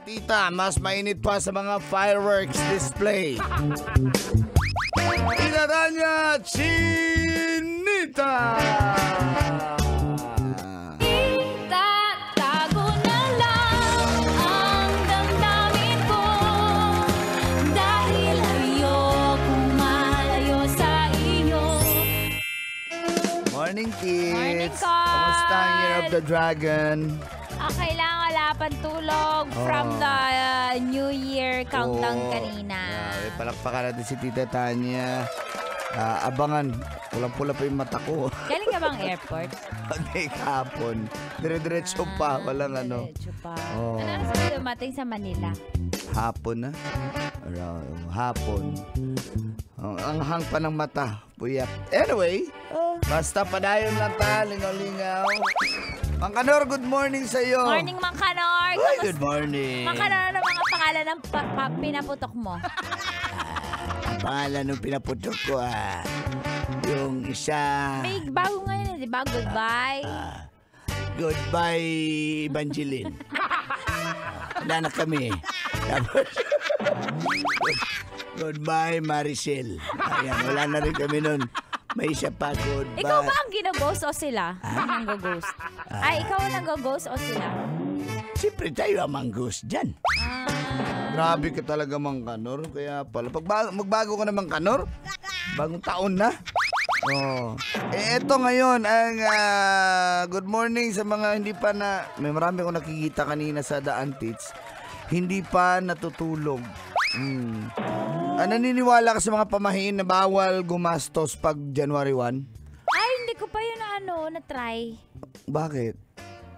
Tita, mas mainit pa sa mga fireworks display. Tita Chinita! Itatago na lang ang damdamin ko dahil ayokong malayo sa iyo. Morning, kids! Morning, Carl! Kamusta ang Year of the Dragon? Kailangan wala pang tulog from the New Year countdown kanina. Palakpakan natin si Tita Tanya. Abangan. Pulang-pula pa yung mata ko. Galing ka bang airport? Hindi, kahapon. Dire-diretso pa. Walang ano. Diretso pa. Oh. Ano na sa dumating sa Manila? Hapon na. Hapon. Ang hang pa ng mata. Puyak. Anyway, basta padayon lang ta. Lingaw-lingaw. Mang Kanor, good morning sa iyo. Morning, Mang Kanor. Ay, good morning. Mang Kanor, ano mga pangalan ng pinaputok mo? Ang pangalan ng pinaputok ko, yung isa... May bago ngayon, di ba? Goodbye. Goodbye, Evangeline. Wala na kami. Tapos, goodbye, Maricel. Ayan, wala na rin kami nun. May isa pa, goodbye. Ikaw ba ang gino-ghost o sila? Ang nag-ghost? Ay, ikaw ang nag-ghost o sila? Siyempre tayo ang mang-ghost dyan. Grabe ka talaga, Mang Kanor. Kaya pala, magbago ka na, Mang Kanor. Bagong taon na. Oh. Eto ngayon, ang good morning sa mga hindi pa na... May marami akong nakikita kanina sa The Antics. Hindi pa natutulog. Naniniwala ka sa mga pamahiin na bawal gumastos pag January 1? Ay, hindi ko pa yun na-try. Bakit?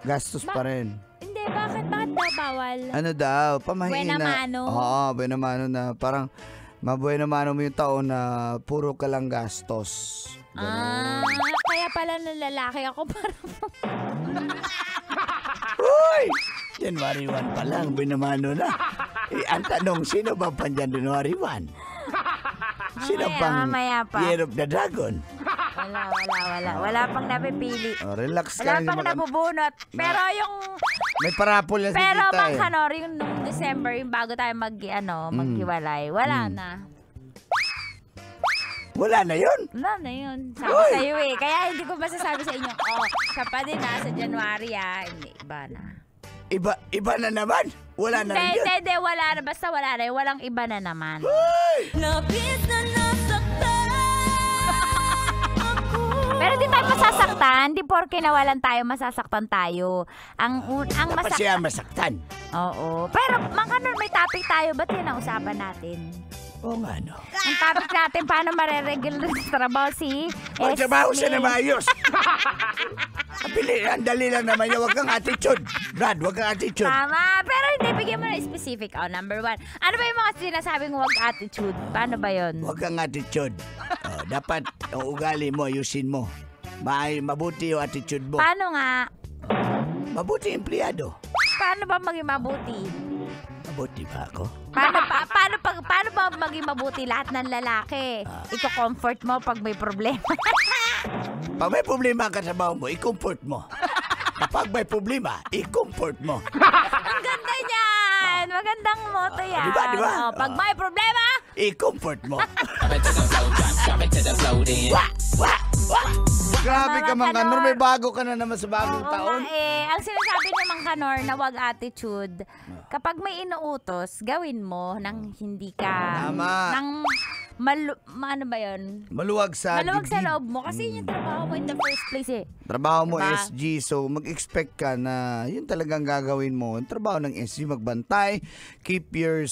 Gastos pa rin. Hindi, bakit daw bawal? Ano daw? Pamahiin Buena na... mano. Oo, buena mano na. Parang mabuena mano mo yung taon na puro ka lang gastos. Kaya pala lalaki ako parang... Uy! January 1 pa lang, buena mano na. Ang tanong, sino ba pa January 1? Sino pang mamaya pa. Year of the Dragon? Wala pang napipili. Relax Wala ka. pang nabubunot. Pero yung... May parapol na si Pero Tita Mang Kanor, yung nung December, yung bago tayo maghiwalay, wala na. Wala na yun? Wala na yun. Sabi sa'yo eh. Kaya hindi ko masasabi sa inyo, siya pa din sa January Hindi, iba na. Iba na naman? Wala na rin yun? Hindi, wala na. Basta wala na. Walang iba na naman. Hey! Labis na nasaktan ako. Pero di tayo masasaktan. Di porke nawalan tayo, masasaktan tayo. Ang Dapat siya masaktan. Oo. Pero Mang Kanor, may topic tayo. Ba't yun ang usapan natin? Oo nga, no. Ang topic natin, paano mareregular sa trabaho si Magtrabaho siya na maayos. Ang dali lang naman yun. Huwag kang attitude. Brad, huwag kang attitude. Tama. Pero hindi, bigyan mo na specific. Number 1. Ano ba yung mga sinasabing huwag attitude? Paano ba yun? Huwag kang attitude. Dapat ang ugali mo, ayusin mo. Mabuti yung attitude mo. Paano nga? Mabuti empleyado. Paano ba maging mabuti? Mabuti ba ako? Paano ba maging mabuti lahat ng lalaki? Iko-comfort mo pag may problema. Pag may problema ka sa trabaho mo, i-comfort mo. Kapag may problema, i-comfort mo. Ang ganda niyan! Magandang motto yan. Diba? Pag may problema, i-comfort mo. Grabe ka, Mang Kanor. May bago ka na naman sa bagong taon. Ang sinasabi ni Mang Kanor na wag attitude, kapag may inuutos, gawin mo nang hindi ka... Tama. Ano ba yun? Maluwag sa loob mo. Kasi yun yung trabaho mo in the first place eh. Trabaho mo Diba? SG, so mag-expect ka na yun talagang gagawin mo. Yung trabaho ng SG, magbantay, keep your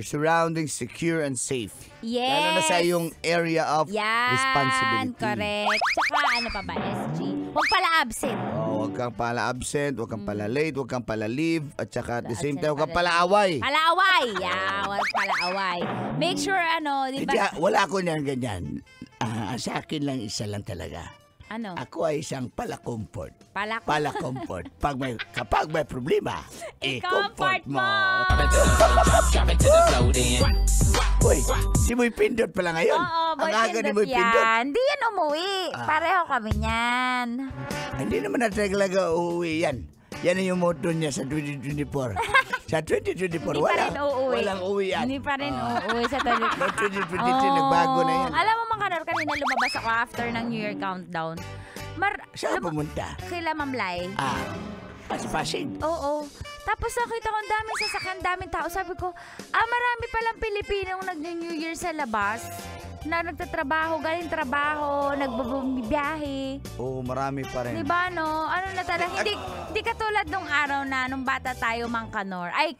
surroundings secure and safe. Yes. Lalo na sa yung area of responsibility. Correct. Tsaka ano pa ba, SG? Huwag pala absent. Huwag kang pala absent, huwag kang pala late, huwag kang pala leave, at saka at the same Absent time, huwag kang pala pala away. Palaaway. Huwag palaaway. Make sure di Hindi, ba? wala ko niyan ganyan. Sa akin lang isa lang talaga. Ano? Ako ay isang pala-comfort. Palak. Pala-comfort. Kapag may problema, i-comfort mo. Uy, si Moy Pindot pala ngayon. Oo, Ang aga ni Moy Pindot. yan. Hindi yan umuwi. Pareho kami niyan. Hindi naman natin talaga uuwi yan. Yan yung motto niya sa 2024. Sa 2024, Hindi pa rin uuwi. walang uwi yan. Hindi pa rin uuwi sa tali. No, 2023, nagbago na yan. Alam mo, Mang Kanor, kanina lumabas ako after ng New Year countdown. Saan pumunta? Kila Ma'am Lai. Sa Pasig. Oo. Tapos nakita ko ang daming sasakyan, daming tao. Sabi ko, marami palang Pilipinong nag-New Year sa labas. Na nagtatrabaho, galing trabaho, nagbabiyahe. Oo, marami pa rin. Diba, no? Ano na talaga, hindi katulad nung araw na nung bata tayo, Mang Kanor. Ay,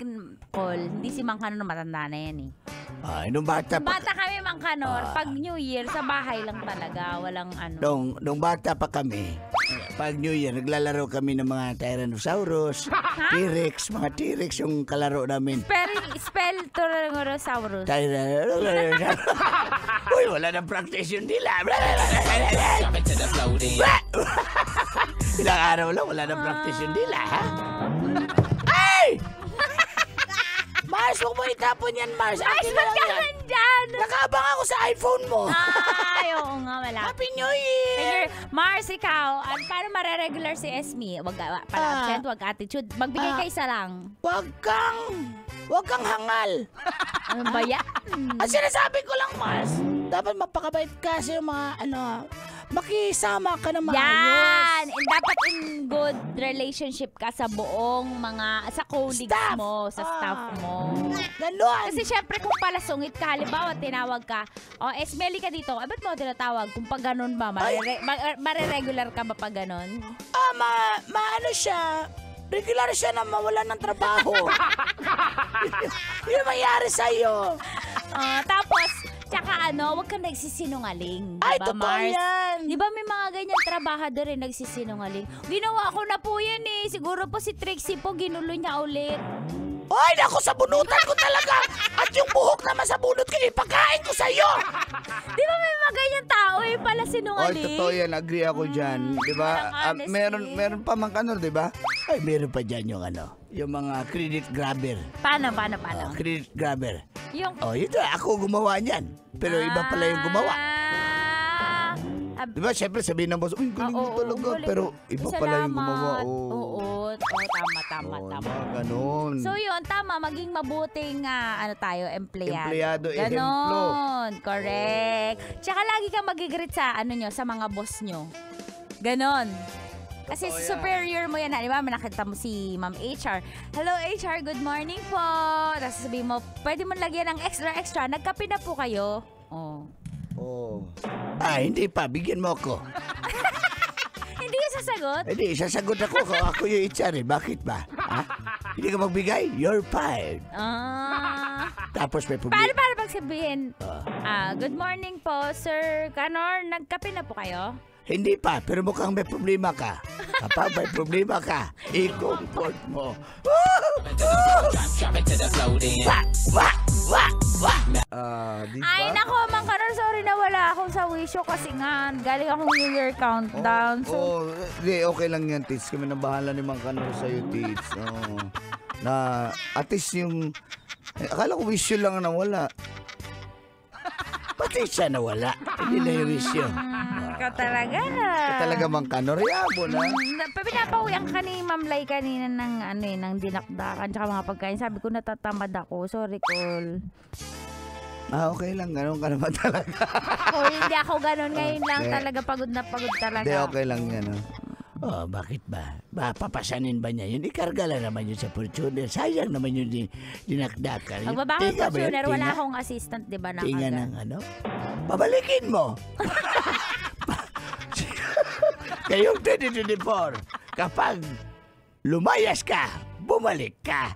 Col, hindi si Mang Kanor matanda na yan eh. Nung bata pa. Bata kami, Mang Kanor, pag New Year, sa bahay lang talaga, walang ano. Nung bata pa kami, pag New Year, naglalaro kami ng mga Tyrannosaurus, T-Rex, mga T-Rex yung kalaro namin. Spell Tyrannosaurus. Uy, wala nang practice yun nila. Ilang araw lang, wala nang practice yun nila, ha? Ay! Mars, huwag mo itapon yan, Mars. Ay, ba't ka nandyan? Nakaabang ako sa iPhone mo. Ay, oo nga, wala. Happy New Year! Mars, ikaw, paano mareregular si Esme? Wag absent, wag attitude. Magbigay ka isa lang. Huwag kang hangal. Ano ba yan? Ang sinasabi ko lang, Mars, dapat mapakabait ka sa mga, makisama ka na maayos. Yan! And dapat in good relationship ka sa buong sa colleagues Staff. mo, sa staff mo. Ganon. Kasi syempre kung palasungit ka, halimbawa tinawag ka, Esmeli ka dito, ba't mo tinatawag? Kung pag ganun ba, mareregular ka ba pag ganun? Maano siya, regular siya na mawala ng trabaho. Yun mangyari sa'yo. Tapos, tsaka huwag kang nagsisinungaling. Ay, diba, totoo Mars? yan. Di ba may mga ganyan trabahador rin nagsisinungaling? Ginawa ko na po yan eh. Siguro po si Trixie po, ginulo niya ulit. Ay, naku, sa bunutan ko talaga. At yung buhok naman sa bunot ko, ipakain ko sa'yo. Di ba may mga ganyan tao eh, pala sinungaling? Totoo yan. Agree ako dyan. Di ba? Parang honesty. Meron pa Mang Kanor, di ba? Ay, meron pa dyan yung yung mga credit grabber. Paano? Credit grabber. Yung... Yun na, ako gumawa niyan. Pero iba pala yung gumawa. Di ba, syempre sabihin ng boss, uy, galing mo talaga. galing. Pero iba pala yung gumawa. Oo, tama. Ganon. So yun, tama, maging mabuting empleyado. Empleyado, ehemplo. Ganon, correct. Tsaka lagi kang magigreet sa sa mga boss nyo. Ganon. Kasi superior mo yan, di ba? Nakita mo si Ma'am HR. Hello HR, good morning po. Tapos sabihin mo, pwede mo lagyan ng extra. Nagkape na po kayo. Hindi pa. Bigyan mo ako. Hindi ka sasagot? Hindi, sasagot ako. Ako yung HR eh. Bakit ba? Hindi ka magbigay? You're fired. Tapos may problema. Paano pag sabihin, good morning po, Sir Kanor, nagkape na po kayo? Hindi pa, pero mukhang may problema ka. Kapag may problema ka, i-comfort mo. Ay, nako, Mang Kanor, sorry na wala akong sa wisyo kasi nga, galing akong New Year countdown. Okay lang yan, Tits. Kami na bahala ni Mang Kanor sa'yo, Tits. Na, at least yung, akala ko wisyo lang na wala. Pati siya nawala. Hindi na yung wisyo. Ikaw talaga. Talaga Mang Kanor, yabo na. Pinapawian ka ni Ma'am Lai kanina ng dinakdakan tsaka mga pagkain. Sabi ko natatamad ako. Sorry, Col. Okay lang. Ganun ka naman talaga. Hindi ako ganun. Ngayon lang talaga pagod na pagod talaga. Hindi, okay lang yan. Bakit ba? Papasanin ba niya yun? Ikarga lang naman yun sa Fortuner. Sayang naman yun dinakdakan. Magbabakang Fortuner, wala akong assistant, di ba? Tinga ng Pabalikin mo. Kayong 2024, kapag lumayas ka, bumalik ka.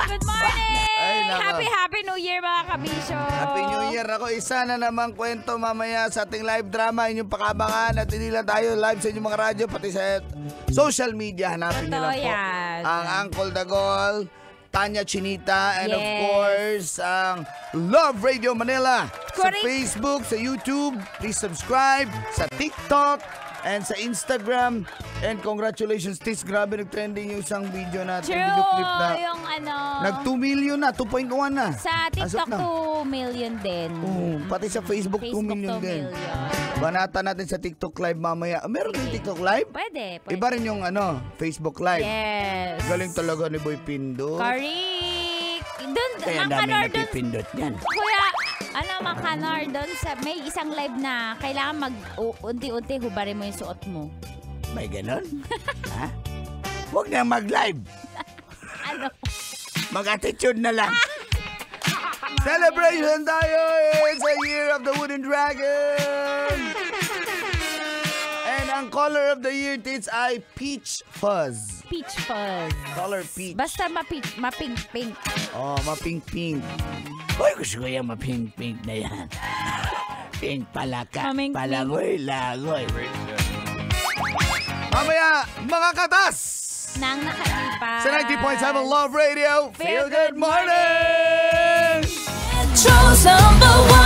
Good morning! Happy New Year mga kabisyo! Happy New Year! Ako, isa na namang kwento mamaya sa ating live drama. Inyong pakabangan at hindi lang tayo live sa inyong mga radyo, pati sa social media. Hanapin nyo lang po ang Uncle Dagol, Tanya Chinita, and of course, ang Love Radio Manila. Correct. Sa Facebook, sa YouTube, please subscribe. Sa TikTok, And sa Instagram. And congratulations, Tis. Grabe, nag-trending yung isang video natin. True, Video clip na. yung ano. Nag 2 million na, 2.1 na. Sa TikTok, 2 million din. Pati sa Facebook, 2 million 2 din. million. Banata natin sa TikTok Live mamaya. Meron din TikTok Live? Pwede. Iba rin yung Facebook Live. Yes. Galing talaga ni Boy Pindo. Correct. Doon, Kaya Mang dami Kanor, doon. napipindot yan. Kuya, Mang Kanor, doon may isang live na kailangan unti-unti hubarin mo yung suot mo. May ganon? Ha? Huwag na mag-live. Ano? Mag-attitude na lang. Celebration tayo! It's a year of the Wooden Dragon! And ang color of the year, Tits, ay Peach Fuzz. Peach fuzz. Color peach. Basta mapink-pink. Oh, mapink-pink. Uy, gusto ko yung mapink-pink na yan. Pink palaka. Mamink-pink. Palagoy-lagoy. Mamaya, mga katas! Nang nakalipas. Sa 90.7 Love Radio, Feel Good Morning! Metro's #1